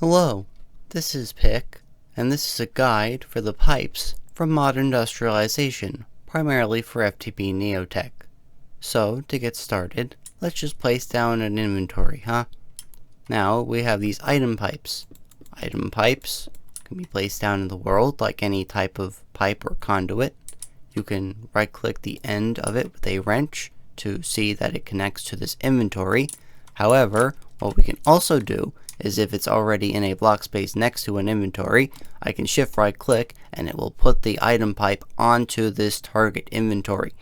Hello, this is Pick, and this is a guide for the pipes from Modern Industrialization, primarily for FTB NeoTech. So, to get started, let's just place down an inventory, Now, we have these item pipes. Item pipes can be placed down in the world like any type of pipe or conduit. You can right-click the end of it with a wrench to see that it connects to this inventory. However, what we can also do is if it's already in a block space next to an inventory, I can shift right click and it will put the item pipe onto this target inventory.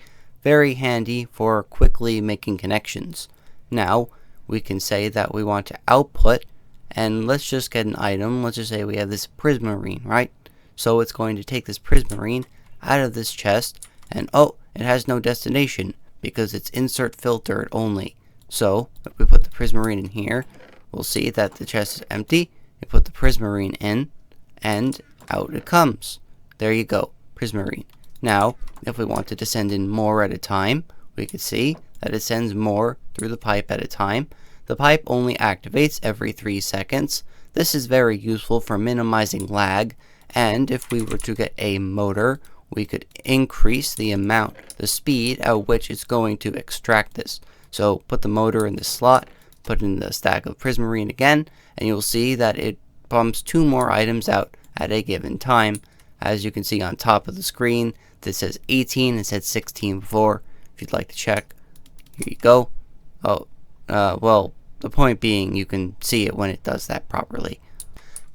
Very handy for quickly making connections. Now, we can say that we want to output, and let's just get an item. Let's just say we have this prismarine, right? So it's going to take this prismarine out of this chest, and oh, it has no destination because it's insert filtered only. So if we put the prismarine in here, we'll see that the chest is empty. We put the prismarine in, and out it comes. There you go, prismarine. Now, if we wanted to send in more at a time, we could see that it sends more through the pipe at a time. The pipe only activates every 3 seconds. This is very useful for minimizing lag, and if we were to get a motor, we could increase the speed at which it's going to extract this. So put the motor in the slot, put in the stack of prismarine again, and you'll see that it pumps 2 more items out at a given time. As you can see on top of the screen, this says 18, it said 16 before. If you'd like to check, here you go. Well, the point being you can see it when it does that properly.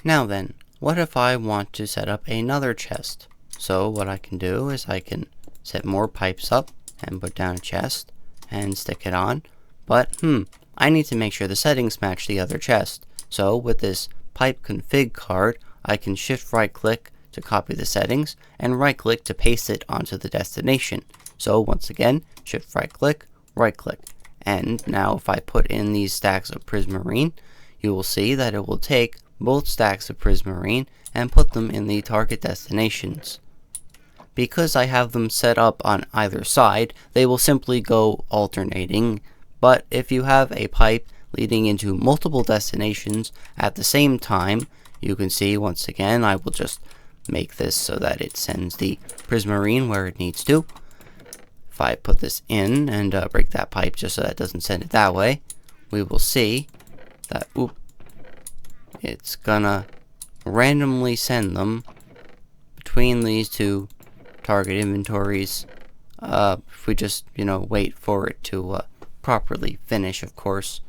Now then, what if I want to set up another chest? So what I can do is I can set more pipes up and put down a chest and stick it on. But I need to make sure the settings match the other chest. So with this pipe config card, I can shift right click to copy the settings and right click to paste it onto the destination. So once again, shift right click. And now if I put in these stacks of prismarine, you will see that it will take both stacks of prismarine and put them in the target destinations. Because I have them set up on either side, they will simply go alternating. But if you have a pipe leading into multiple destinations at the same time, you can see once again, I will just make this so that it sends the prismarine where it needs to. If I put this in and break that pipe just so that it doesn't send it that way, we will see that it's gonna randomly send them between these 2 target inventories. If we just, wait for it to properly finish, of course.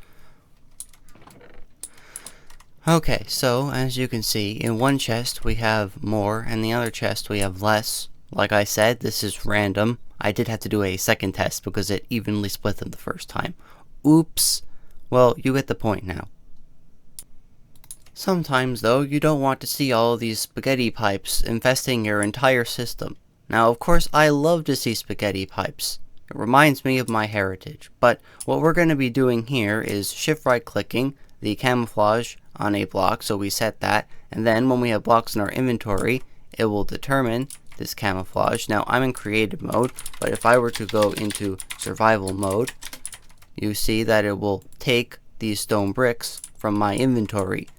Okay, so as you can see, in one chest we have more, and the other chest we have less. Like I said, this is random. I did have to do a second test because it evenly split them the first time. Oops. Well, you get the point now. Sometimes, though, you don't want to see all of these spaghetti pipes infesting your entire system. Now, of course, I love to see spaghetti pipes. It reminds me of my heritage. But what we're going to be doing here is shift right clicking the camouflage on a block, so we set that, and then when we have blocks in our inventory, it will determine this camouflage. Now, I'm in creative mode, but if I were to go into survival mode, you see that it will take these stone bricks from my inventory.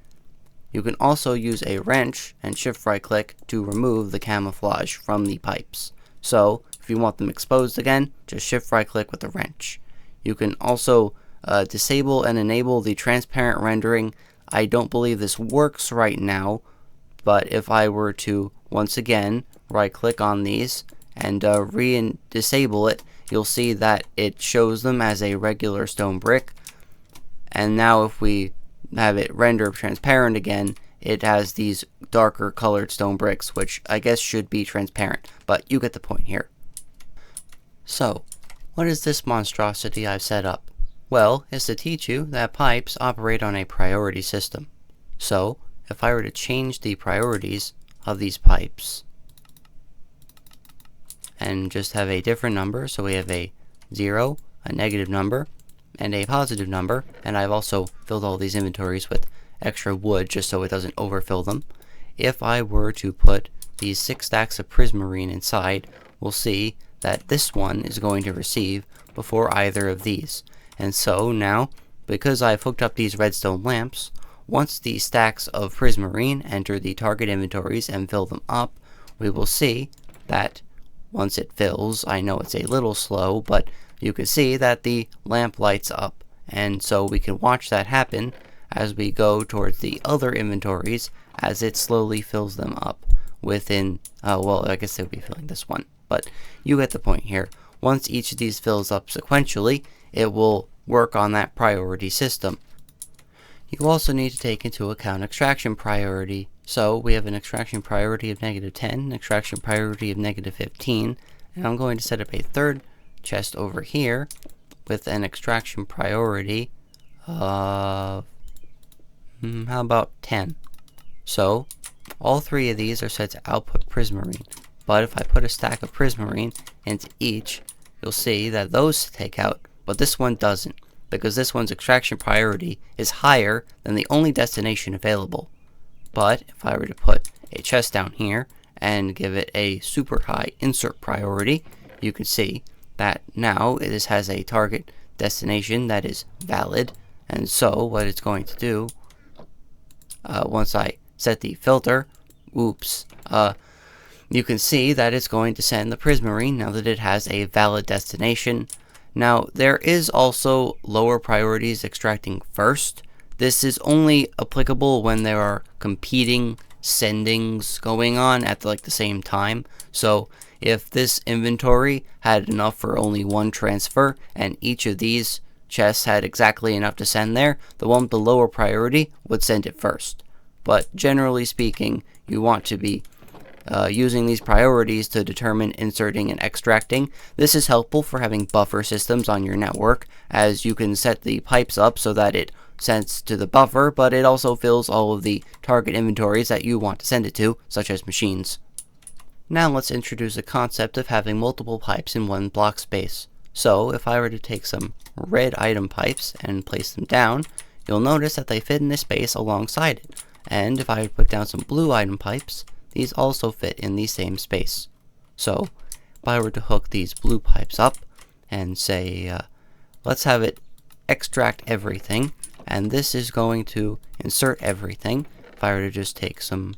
You can also use a wrench and shift right click to remove the camouflage from the pipes. So if you want them exposed again, just shift right click with the wrench. You can also disable and enable the transparent rendering. I don't believe this works right now, but if I were to once again right click on these and disable it, you'll see that it shows them as a regular stone brick. And now if we have it render transparent again, it has these darker colored stone bricks, which I guess should be transparent, but you get the point here. So, what is this monstrosity I've set up? Well, it's to teach you that pipes operate on a priority system. So, if I were to change the priorities of these pipes and just have a different number, so we have a 0, a negative number, and a positive number, and I've also filled all these inventories with extra wood just so it doesn't overfill them. If I were to put these 6 stacks of prismarine inside, we'll see that this one is going to receive before either of these. And so now, because I've hooked up these redstone lamps, once the stacks of prismarine enter the target inventories and fill them up, we will see that once it fills, I know it's a little slow, but you can see that the lamp lights up, and so we can watch that happen as we go towards the other inventories as it slowly fills them up within, well, I guess it would be filling this one, but you get the point here. Once each of these fills up sequentially, it will work on that priority system. You also need to take into account extraction priority. So we have an extraction priority of -10, an extraction priority of -15, and I'm going to set up a third chest over here with an extraction priority of, how about 10? So all three of these are set to output prismarine, but if I put a stack of prismarine into each, you'll see that those take out, but this one doesn't, because this one's extraction priority is higher than the only destination available. But if I were to put a chest down here and give it a super high insert priority, you can see that now this has a target destination that is valid, and so what it's going to do, once I set the filter, you can see that it's going to send the prismarine now that it has a valid destination. Now, there is also lower priorities extracting first. This is only applicable when there are competing sendings going on at the same time. So if this inventory had enough for only one transfer and each of these chests had exactly enough to send there, the one with the lower priority would send it first. But generally speaking, you want to be using these priorities to determine inserting and extracting. This is helpful for having buffer systems on your network, as you can set the pipes up so that it sends to the buffer, but it also fills all of the target inventories that you want to send it to, such as machines. Now let's introduce the concept of having multiple pipes in one block space. So if I were to take some red item pipes and place them down, you'll notice that they fit in this space alongside it. And if I would put down some blue item pipes, these also fit in the same space. So if I were to hook these blue pipes up and say, let's have it extract everything, and this is going to insert everything. If I were to just take some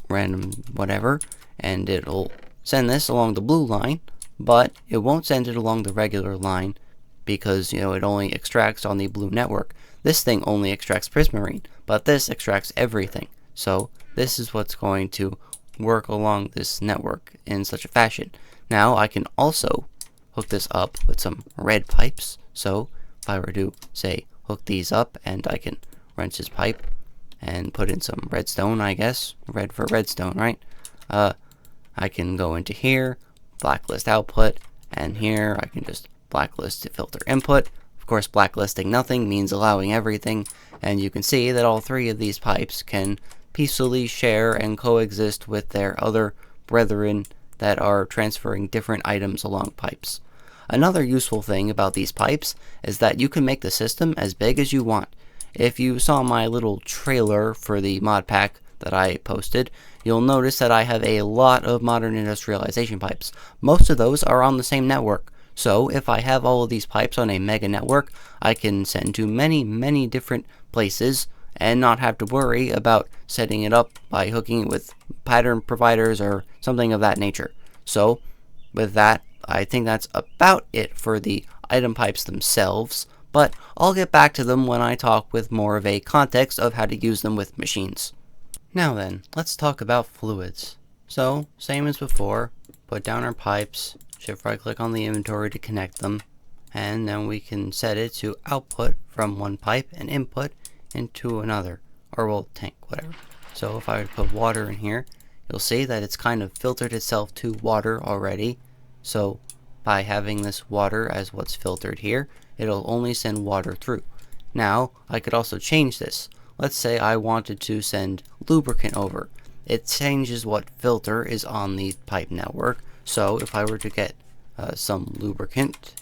random whatever, and it'll send this along the blue line, but it won't send it along the regular line because, it only extracts on the blue network. This thing only extracts prismarine, but this extracts everything. So this is what's going to work along this network in such a fashion. Now I can also hook this up with some red pipes. So if I were to say hook these up, and I can wrench this pipe and put in some redstone, I guess, red for redstone, right? I can go into here, blacklist output, and here I can just blacklist to filter input. Of course, blacklisting nothing means allowing everything, and you can see that all three of these pipes can peacefully share and coexist with their other brethren that are transferring different items along pipes. Another useful thing about these pipes is that you can make the system as big as you want. If you saw my little trailer for the mod pack that I posted, you'll notice that I have a lot of modern industrialization pipes. Most of those are on the same network. So if I have all of these pipes on a mega network, I can send to many, many different places and not have to worry about setting it up by hooking it with pattern providers or something of that nature. So with that, I think that's about it for the item pipes themselves, but I'll get back to them when I talk with more of a context of how to use them with machines. Now then, let's talk about fluids. So, same as before, put down our pipes, shift right click on the inventory to connect them, and then we can set it to output from one pipe and input into another, or well, tank, whatever. So if I were to put water in here, you'll see that it's kind of filtered itself to water already. So by having this water as what's filtered here, it'll only send water through. Now I could also change this. Let's say I wanted to send lubricant over. It changes what filter is on the pipe network. So if I were to get some lubricant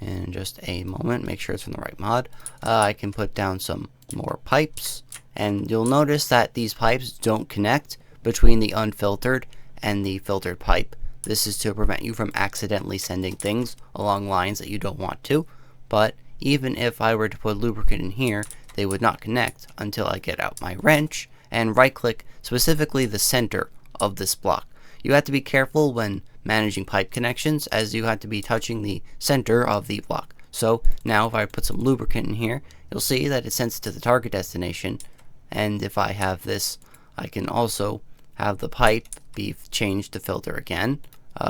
in just a moment, make sure it's from the right mod, I can put down some more pipes, and you'll notice that these pipes don't connect between the unfiltered and the filtered pipe. This is to prevent you from accidentally sending things along lines that you don't want to. But even if I were to put lubricant in here, they would not connect until I get out my wrench and right click specifically the center of this block. You have to be careful when managing pipe connections, as you have to be touching the center of the block. So now if I put some lubricant in here, you'll see that it sends it to the target destination. And if I have this, I can also have the pipe be changed to filter again.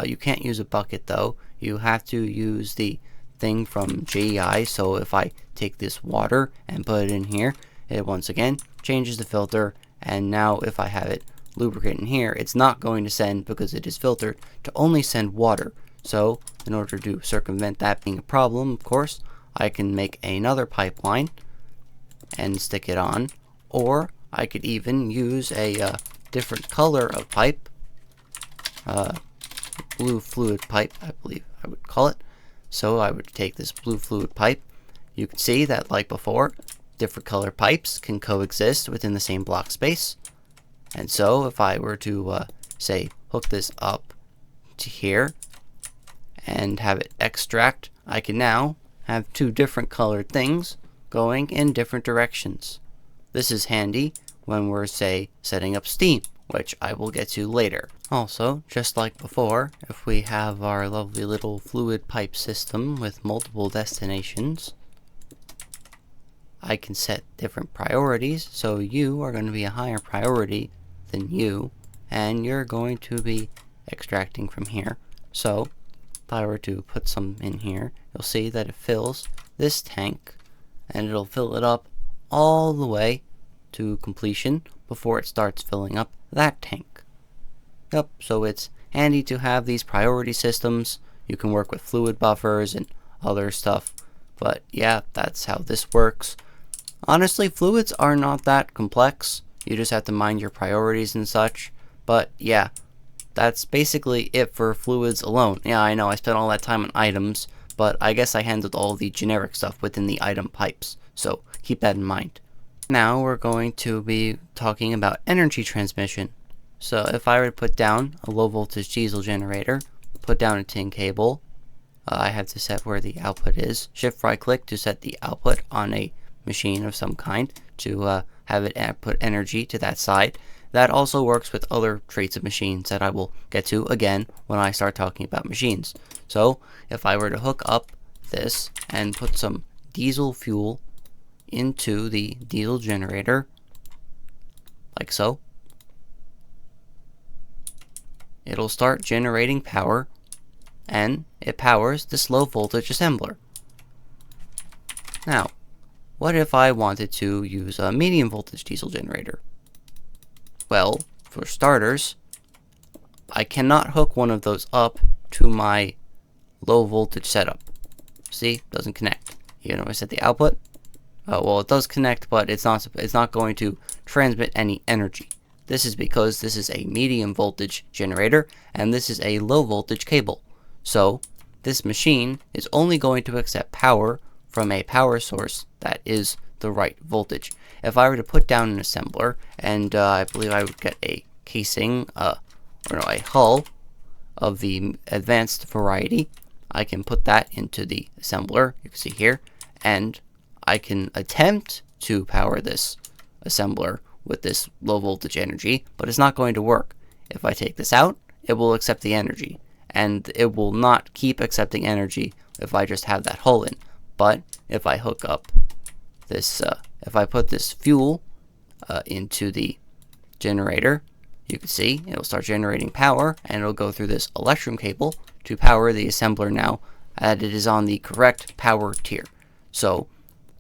You can't use a bucket though. You have to use the thing from JEI. So if I take this water and put it in here, it once again changes the filter. And now if I have it lubricant in here, it's not going to send, because it is filtered, to only send water. So in order to circumvent that being a problem, of course, I can make another pipeline and stick it on, or I could even use a different color of pipe, blue fluid pipe, I believe I would call it. So I would take this blue fluid pipe. You can see that, like before, different color pipes can coexist within the same block space. And so if I were to say hook this up to here and have it extract, I can now have two different colored things going in different directions. This is handy when we're, say, setting up steam, which I will get to later. Also, just like before, if we have our lovely little fluid pipe system with multiple destinations, I can set different priorities. So you are going to be a higher priority than you, and you're going to be extracting from here. So if I were to put some in here, you'll see that it fills this tank, and it'll fill it up all the way to completion before it starts filling up that tank. Yep, so it's handy to have these priority systems. You can work with fluid buffers and other stuff, but yeah, that's how this works. Honestly, fluids are not that complex. You just have to mind your priorities and such. But yeah, that's basically it for fluids alone. Yeah, I know I spent all that time on items, but I guess I handled all the generic stuff within the item pipes, so keep that in mind. Now we're going to be talking about energy transmission. So if I were to put down a low voltage diesel generator, put down a tin cable, I have to set where the output is. Shift right click to set the output on a machine of some kind to have it put energy to that side. That also works with other traits of machines that I will get to again when I start talking about machines. So if I were to hook up this and put some diesel fuel into the diesel generator, like so, it'll start generating power, and it powers this low voltage assembler. Now, what if I wanted to use a medium voltage diesel generator? Well, for starters, I cannot hook one of those up to my low voltage setup. See, doesn't connect. Even though I set the output, well, it does connect, but it's not going to transmit any energy. This is because this is a medium voltage generator and this is a low voltage cable. So this machine is only going to accept power from a power source that is the right voltage. If I were to put down an assembler, and I believe I would get a casing, a hull of the advanced variety, I can put that into the assembler, you can see here, and I can attempt to power this assembler with this low voltage energy, but it's not going to work. If I take this out, it will accept the energy, and it will not keep accepting energy if I just have that hull in. But if I hook up this, if I put this fuel into the generator, you can see it'll start generating power, and it'll go through this electrum cable to power the assembler now that it is on the correct power tier. So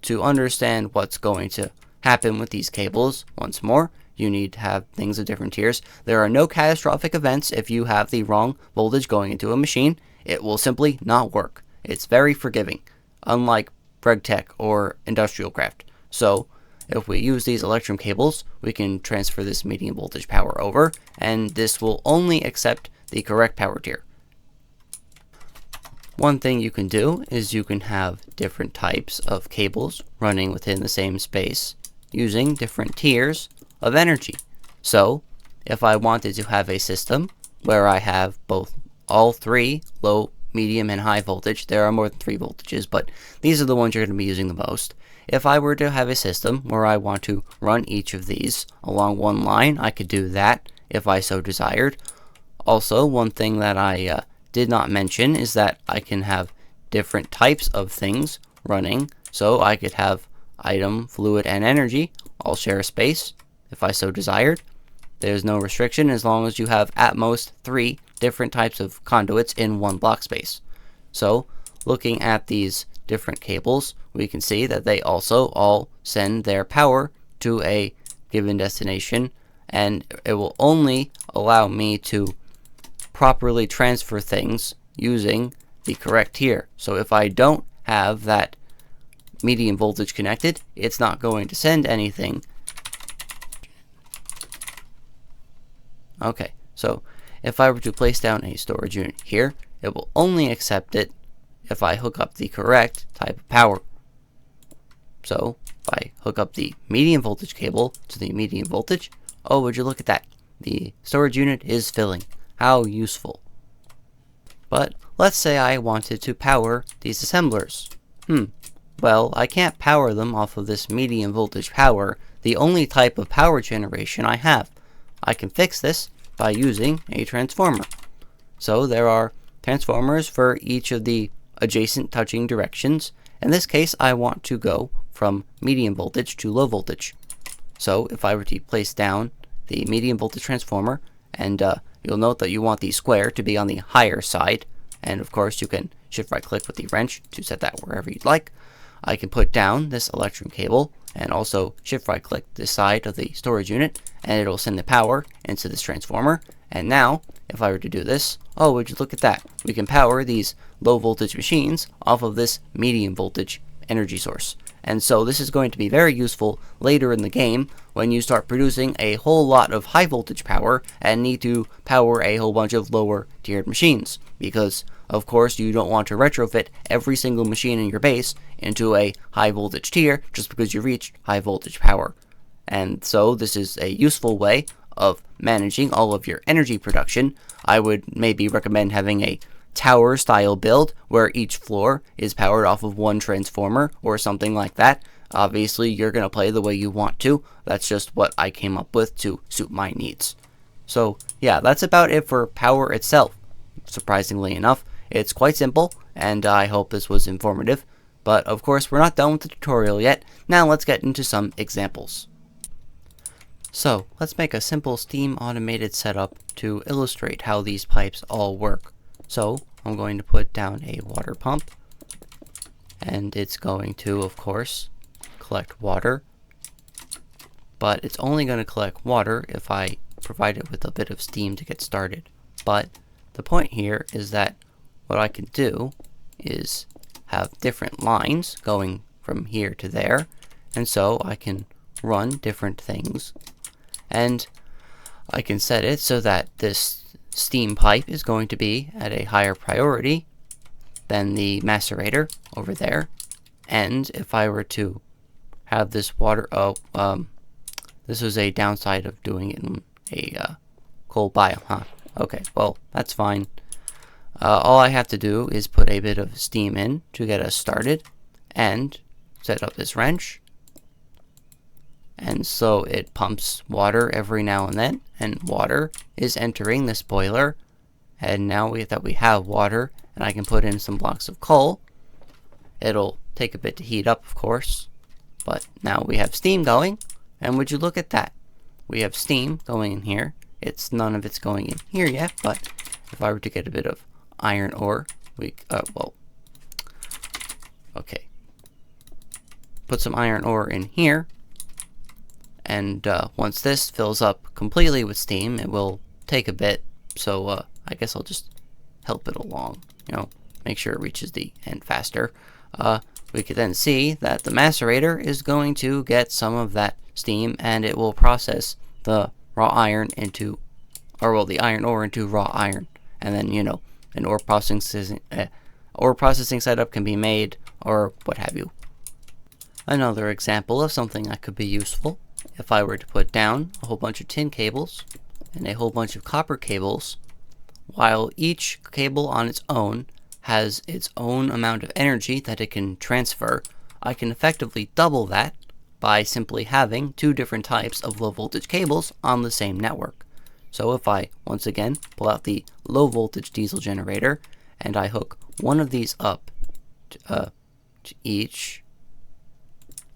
to understand what's going to happen with these cables, once more, you need to have things of different tiers. There are no catastrophic events if you have the wrong voltage going into a machine. It will simply not work. It's very forgiving, unlike RegTech or Industrial Craft. So if we use these electrum cables, we can transfer this medium voltage power over, and this will only accept the correct power tier. One thing you can do is you can have different types of cables running within the same space using different tiers of energy. So if I wanted to have a system where I have all three, low, medium, and high voltage, there are more than 3 voltages, but these are the ones you're going to be using the most. if I were to have a system where I want to run each of these along one line, I could do that if I so desired. Also, one thing that I did not mention is that I can have different types of things running. So I could have item, fluid, and energy all share a space if I so desired. There's no restriction as long as you have at most 3 different types of conduits in one block space. So looking at these different cables, we can see that they also all send their power to a given destination, and it will only allow me to properly transfer things using the correct tier. So if I don't have that medium voltage connected, it's not going to send anything. Okay, so if I were to place down a storage unit here, it will only accept it if I hook up the correct type of power. So if I hook up the medium voltage cable to the medium voltage, oh, would you look at that? The storage unit is filling. How useful. But let's say I wanted to power these assemblers. Well, I can't power them off of this medium voltage power, the only type of power generation I have. I can fix this by using a transformer. So there are transformers for each of the adjacent touching directions. In this case, I want to go from medium voltage to low voltage. So if I were to place down the medium voltage transformer, and you'll note that you want the square to be on the higher side, and of course you can shift right click with the wrench to set that wherever you'd like. I can put down this electron cable and also shift right click this side of the storage unit, and it'll send the power into this transformer. And now if I were to do this, oh, would you look at that, we can power these low voltage machines off of this medium voltage energy source. And so this is going to be very useful later in the game when you start producing a whole lot of high voltage power and need to power a whole bunch of lower tiered machines, because of course you don't want to retrofit every single machine in your base into a high voltage tier just because you reached high voltage power. And so this is a useful way of managing all of your energy production. I would maybe recommend having a tower style build where each floor is powered off of one transformer or something like that. Obviously you're going to play the way you want to. That's just what I came up with to suit my needs. So yeah, that's about it for power itself. Surprisingly enough, it's quite simple, and I hope this was informative. But of course we're not done with the tutorial yet. Now let's get into some examples. So let's make a simple steam automated setup to illustrate how these pipes all work. So I'm going to put down a water pump, and it's going to, of course, collect water, but it's only going to collect water if I provide it with a bit of steam to get started. But the point here is that what I can do is have different lines going from here to there, and so I can run different things, and I can set it so that this steam pipe is going to be at a higher priority than the macerator over there. And if I were to have this water, this was a downside of doing it in a cold biome, huh? Okay, well, that's fine. All I have to do is put a bit of steam in to get us started and set up this wrench. And so it pumps water every now and then, and water is entering this boiler. And now we have water, and I can put in some blocks of coal. It'll take a bit to heat up, of course, but now we have steam going. And would you look at that? We have steam going in here. None of it's going in here yet, but if I were to get a bit of iron ore, okay, put some iron ore in here. And once this fills up completely with steam, it will take a bit, so I guess I'll just help it along, make sure it reaches the end faster. We could then see that the macerator is going to get some of that steam, and it will process the raw iron into, the iron ore into raw iron, and then, an ore processing setup can be made, or what have you. Another example of something that could be useful, if I were to put down a whole bunch of tin cables and a whole bunch of copper cables, while each cable on its own has its own amount of energy that it can transfer, I can effectively double that by simply having two different types of low voltage cables on the same network. So if I, once again, pull out the low voltage diesel generator, and I hook one of these up to each,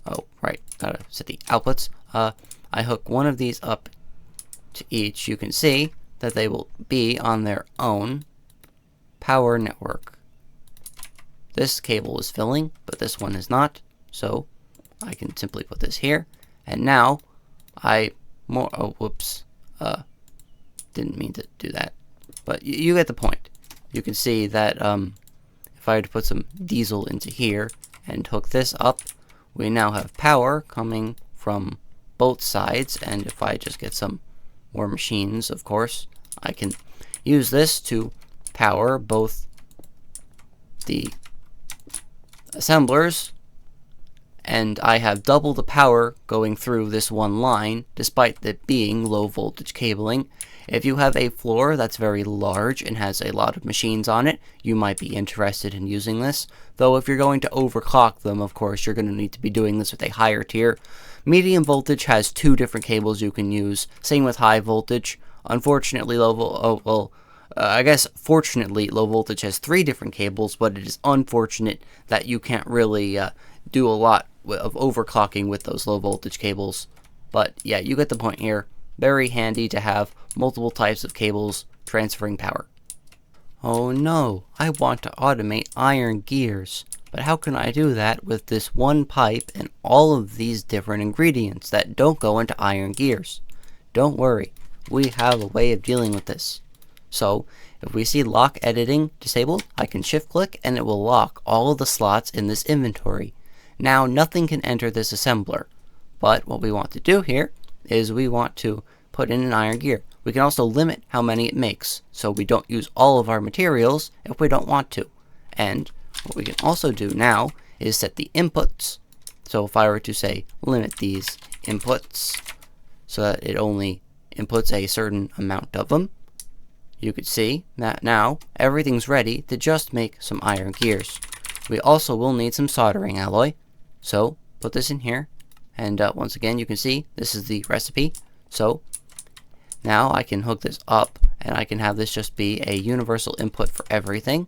oh, right, gotta set the outputs. I hook one of these up to each, you can see that they will be on their own power network. This cable is filling, but this one is not, so I can simply put this here, and now didn't mean to do that, but you get the point. You can see that if I were to put some diesel into here and hook this up, we now have power coming from both sides, and if I just get some more machines, of course, I can use this to power both the assemblers, and I have double the power going through this one line, despite it being low voltage cabling. If you have a floor that's very large and has a lot of machines on it, you might be interested in using this. Though if you're going to overclock them, of course, you're going to need to be doing this with a higher tier. Medium voltage has two different cables you can use. Same with high voltage. Unfortunately, fortunately, low voltage has three different cables, but it is unfortunate that you can't really do a lot of overclocking with those low voltage cables. But yeah, you get the point here. Very handy to have multiple types of cables transferring power. Oh no, I want to automate iron gears. But how can I do that with this one pipe and all of these different ingredients that don't go into iron gears? Don't worry, we have a way of dealing with this. So, if we see lock editing disabled, I can shift click and it will lock all of the slots in this inventory. Now nothing can enter this assembler. But what we want to do here is we want to put in an iron gear. We can also limit how many it makes, so we don't use all of our materials if we don't want to. And what we can also do now is set the inputs. So if I were to say limit these inputs so that it only inputs a certain amount of them, you could see that now everything's ready to just make some iron gears. We also will need some soldering alloy, so put this in here, and once again you can see this is the recipe. So now I can hook this up and I can have this just be a universal input for everything.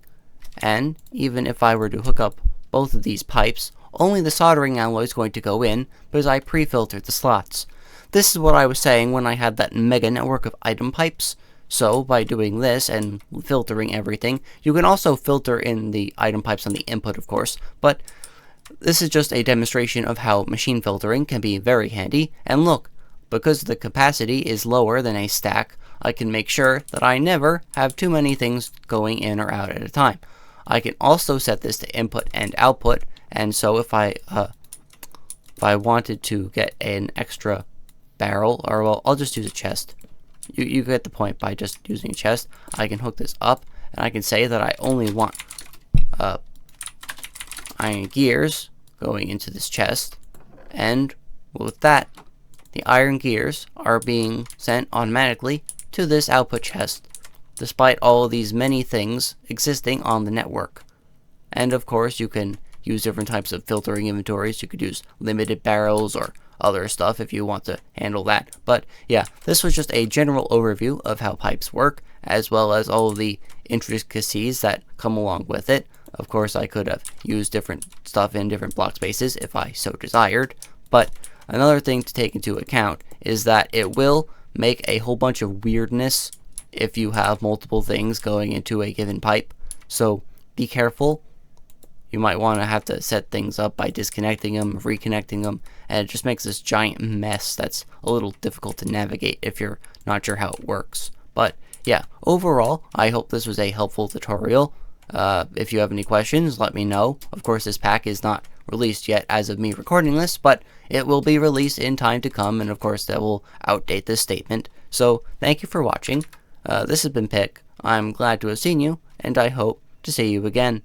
And even if I were to hook up both of these pipes, only the soldering alloy is going to go in because I pre-filtered the slots. This is what I was saying when I had that mega network of item pipes. So by doing this and filtering everything, you can also filter in the item pipes on the input, of course, but this is just a demonstration of how machine filtering can be very handy. And look, because the capacity is lower than a stack, I can make sure that I never have too many things going in or out at a time. I can also set this to input and output, and so if I wanted to get an extra barrel, or well, I'll just use a chest. You get the point by just using a chest. I can hook this up, and I can say that I only want iron gears going into this chest, and with that, the iron gears are being sent automatically to this output chest, despite all of these many things existing on the network. And of course, you can use different types of filtering inventories. You could use limited barrels or other stuff if you want to handle that. But yeah, this was just a general overview of how pipes work, as well as all of the intricacies that come along with it. Of course, I could have used different stuff in different block spaces if I so desired, but another thing to take into account is that it will make a whole bunch of weirdness if you have multiple things going into a given pipe. So be careful. You might want to have to set things up by disconnecting them, reconnecting them, and it just makes this giant mess that's a little difficult to navigate if you're not sure how it works. But yeah, overall, I hope this was a helpful tutorial. If you have any questions, let me know. Of course, this pack is not released yet as of me recording this, but it will be released in time to come, and of course that will outdate this statement. So thank you for watching. This has been Pick. I'm glad to have seen you, and I hope to see you again.